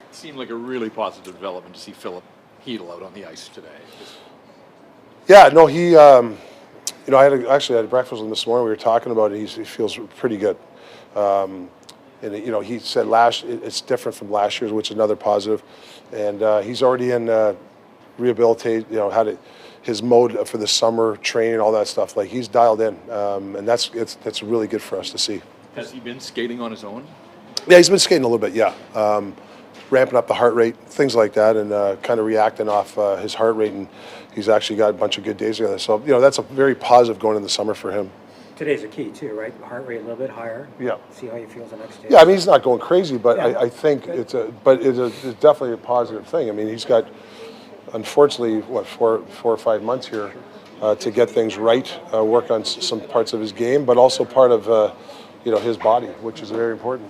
It seemed like a really positive development to see Philip Hedl out on the ice today. Yeah, no, he. Actually had breakfast with him this morning. We were talking about it. He feels pretty good. And he said it's different from last year's, which is another positive. And he's already in rehabilitate. Had his mode for the summer training, all that stuff. Like he's dialed in, and that's really good for us to see. Has he been skating on his own? Yeah, he's been skating a little bit. Yeah, ramping up the heart rate, things like that, and kind of reacting off his heart rate. And he's actually got a bunch of good days together. So that's a very positive going in the summer for him. Today's a key too, right? Heart rate a little bit higher. Yeah. See how he feels the next day. Yeah, I mean he's not going crazy, but Yeah. I think it's definitely a positive thing. I mean he's got, unfortunately, 4 or 5 months here to get things right, work on some parts of his game, but also part of his body, which is very important.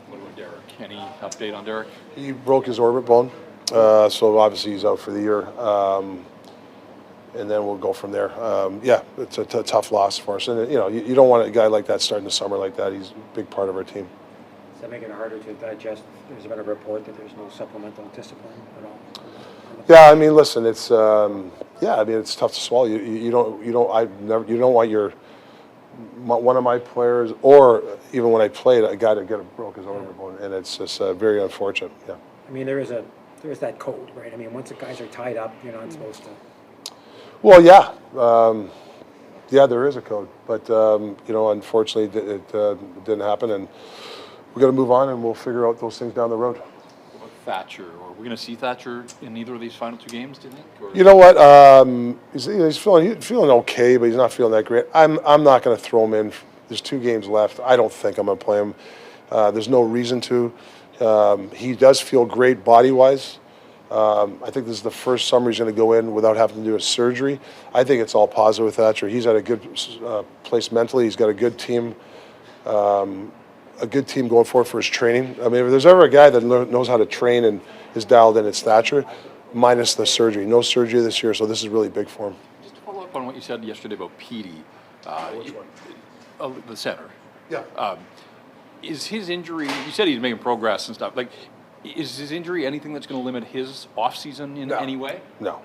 What about Derek? Any update on Derek? He broke his orbit bone, so obviously he's out for the year. And then we'll go from there. It's a tough loss for us. And, you don't want a guy like that starting the summer like that. He's a big part of our team. Does that make it harder to digest? There's been a report that there's no supplemental discipline at all. Yeah, I mean, listen, it's it's tough to swallow. You don't want one of my players, or even when I played, a guy that broke his orbit bone, and it's just very unfortunate. Yeah. I mean, there is that code, right? I mean, once the guys are tied up, you're not supposed to. Well, yeah, there is a code, but unfortunately, it didn't happen, and we're going to move on, and we'll figure out those things down the road. What about Thatcher? Are we going to see Thatcher in either of these final 2 games? Do you think? Or? You know what? He's feeling okay, but he's not feeling that great. I'm not going to throw him in. There's 2 games left. I don't think I'm going to play him. There's no reason to. He does feel great body-wise. I think this is the first summer he's going to go in without having to do a surgery. I think it's all positive with Thatcher. He's at a good place mentally. He's got a good team going forward for his training. I mean, if there's ever a guy that knows how to train and is dialed in, it's Thatcher, minus the surgery. No surgery this year, so this is really big for him. Just to follow up on what you said yesterday about Petey, the center. Yeah. Is his injury, you said he's making progress and stuff, like, is his injury anything that's going to limit his off-season in any way? No.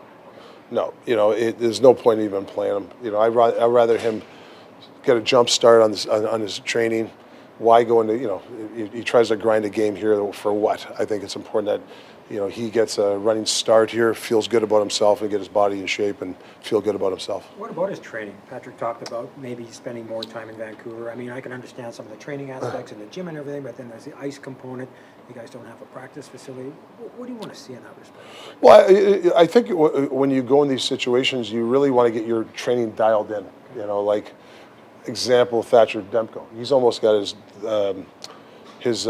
There's no point in even playing him. I'd rather him get a jump start on his training. Why go into, he tries to grind a game here for what? I think it's important that, he gets a running start here, feels good about himself, and get his body in shape and feel good about himself. What about his training? Patrick talked about maybe spending more time in Vancouver. I mean, I can understand some of the training aspects and the gym and everything, but then there's the ice component. You guys don't have a practice facility. What do you want to see in that respect? Well, I think when you go in these situations, you really want to get your training dialed in. Like example, Thatcher Demko. He's almost got his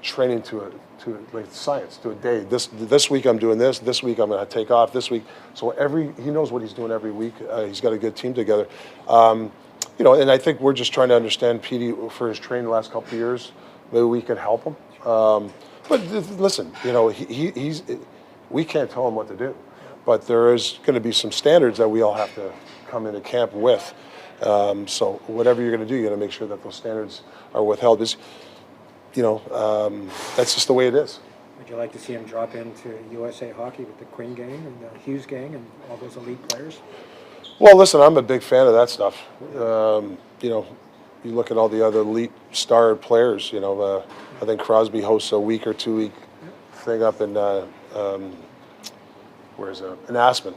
training to like science, to a day. This week I'm doing this. This week I'm going to take off. This week, so he knows what he's doing every week. He's got a good team together. And I think we're just trying to understand Petey for his training the last couple of years. Maybe we can help him. But listen, we can't tell him what to do. But there is going to be some standards that we all have to come into camp with. So whatever you're going to do, you're going to make sure that those standards are withheld. That's just the way it is. Would you like to see him drop into USA Hockey with the Quinn gang and the Hughes gang and all those elite players? Well, listen, I'm a big fan of that stuff. You look at all the other elite star players. I think Crosby hosts a week or 2 week thing up in in Aspen.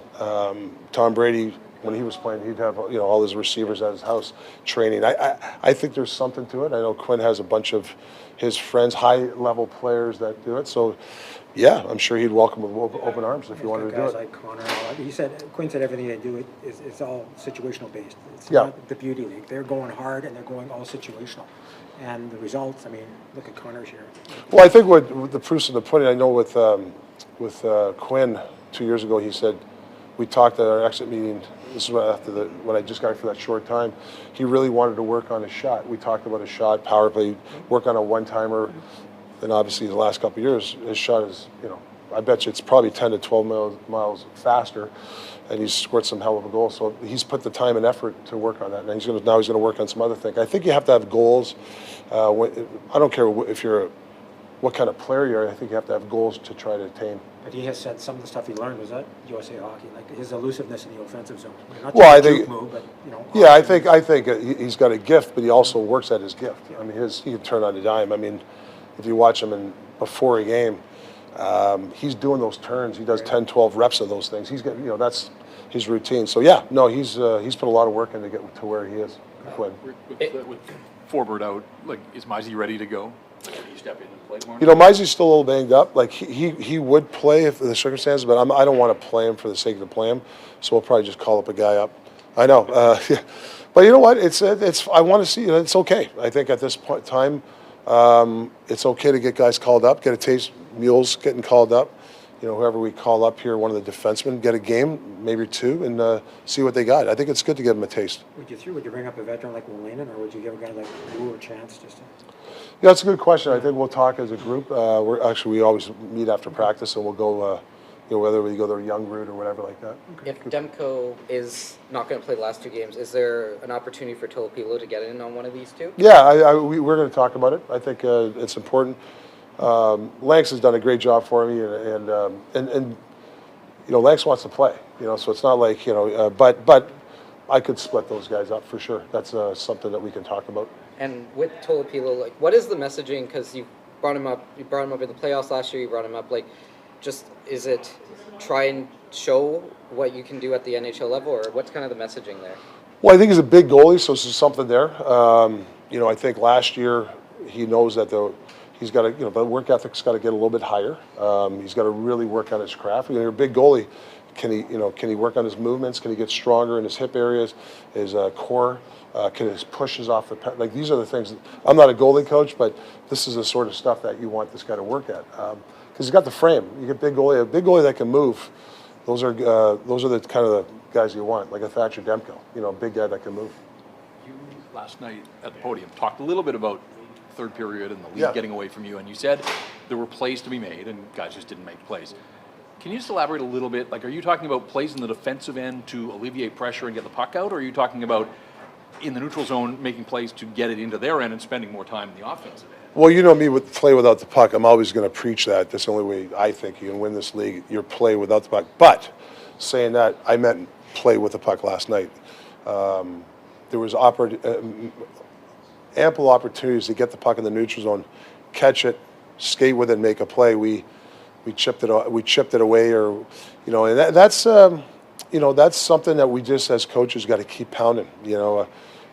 Tom Brady, when he was playing, he'd have all his receivers at his house training. I think there's something to it. I know Quinn has a bunch of his friends, high-level players that do it. So, yeah, I'm sure he'd welcome with open arms if you wanted to do it. Guys like Connor, Quinn said everything they do it's all situational based. It's Yeah. not the beauty league. They're going hard and they're going all situational. And the results, I mean, look at Connor's here. Well, I think what the proof's in the pudding. I know with Quinn 2 years ago, he said we talked at our exit meeting. This is when I just got for that short time. He really wanted to work on his shot. We talked about his shot, power play, work on a one-timer. And obviously, the last couple of years, his shot is, I bet you it's probably 10 to 12 miles faster, and he's scored some hell of a goal. So he's put the time and effort to work on that, and now he's going to work on some other things. I think you have to have goals. I don't care if you're what kind of player you are. I think you have to have goals to try to attain. But he has said some of the stuff he learned was at USA Hockey, like his elusiveness in the offensive zone. Not Well, just I a think, juke move, but, you know. yeah, I think he's got a gift, but he also works at his gift. I mean, he can turn on a dime. I mean, if you watch him before a game, he's doing those turns. He does 10, 12 reps of those things. He's got, you know, that's his routine. So yeah, no, he's put a lot of work in to get to where he is. With Forbort out, like, is Mizey ready to go? Can he step in and play more? You know, Mizey's still a little banged up. Like he would play if the circumstances, but I don't want to play him for the sake of play him. So we'll probably just call up a guy up. I know, yeah. But you know what? It's I want to see. It's okay. I think at this point in time, it's okay to get guys called up. Get a taste. Mules getting called up. You know, whoever we call up here, one of the defensemen, get a game, maybe two, and see what they got. I think it's good to give them a taste. Would you bring up a veteran like Wolanin, or would you give a guy like Lou a chance just to? Yeah, that's a good question. I think we'll talk as a group. We always meet after practice, and we'll go. You know, whether we go the young route or whatever like that. If Demko is not going to play the last 2 games, is there an opportunity for Tocchet to get in on one of these two? Yeah, we're going to talk about it. I think it's important. Lanks has done a great job for me, and you know, Lanks wants to play. You know, so it's not like, you know, but I could split those guys up for sure. That's something that we can talk about. And with Tocchet, like, what is the messaging? Because you brought him up in the playoffs last year. You brought him up, like, just is it try and show what you can do at the NHL level, or what's kind of the messaging there? Well, I think he's a big goalie, so there's something there. You know, I think last year he knows that he's got to, you know, the work ethic's got to get a little bit higher. He's got to really work on his craft. When you're a big goalie, can he work on his movements? Can he get stronger in his hip areas, his core? Can his pushes off the like? These are the things. I'm not a goalie coach, but this is the sort of stuff that you want this guy to work at. Because he's got the frame. You get a big goalie that can move. Those are the kind of the guys you want, like a Thatcher Demko. You know, a big guy that can move. You last night at the podium talked a little bit about third period and the lead getting away from you, and you said there were plays to be made and guys just didn't make plays. Can you just elaborate a little bit? Like, are you talking about plays in the defensive end to alleviate pressure and get the puck out, or are you talking about in the neutral zone making plays to get it into their end and spending more time in the offensive end? Well, you know me with play without the puck. I'm always going to preach that. That's the only way I think you can win this league. Your play without the puck. But saying that, I meant play with the puck last night. There was ample opportunities to get the puck in the neutral zone, catch it, skate with it, and make a play. We chipped it away, or you know, and that's you know, that's something that we just as coaches got to keep pounding. You know,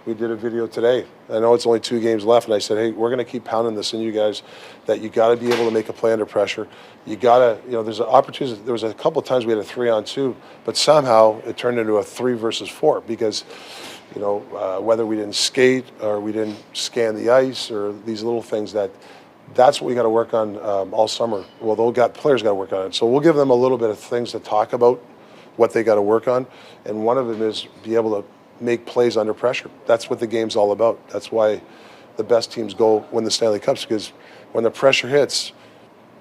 we did a video today. I know it's only 2 games left, and I said, hey, we're going to keep pounding this in you guys, that you got to be able to make a play under pressure. You got to, you know, there's opportunities. There was a couple of times we had a 3-on-2, but somehow it turned into a 3 versus 4 because, you know, whether we didn't skate or we didn't scan the ice or these little things that's what we got to work on all summer. Well, players got to work on it. So we'll give them a little bit of things to talk about, what they got to work on, and one of them is be able to make plays under pressure. That's what the game's all about. That's why the best teams win the Stanley Cups, because when the pressure hits,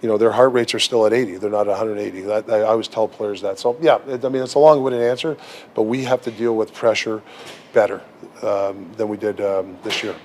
you know, their heart rates are still at 80. They're not 180. I always tell players that. So, yeah, I mean, it's a long-winded answer, but we have to deal with pressure better than we did this year.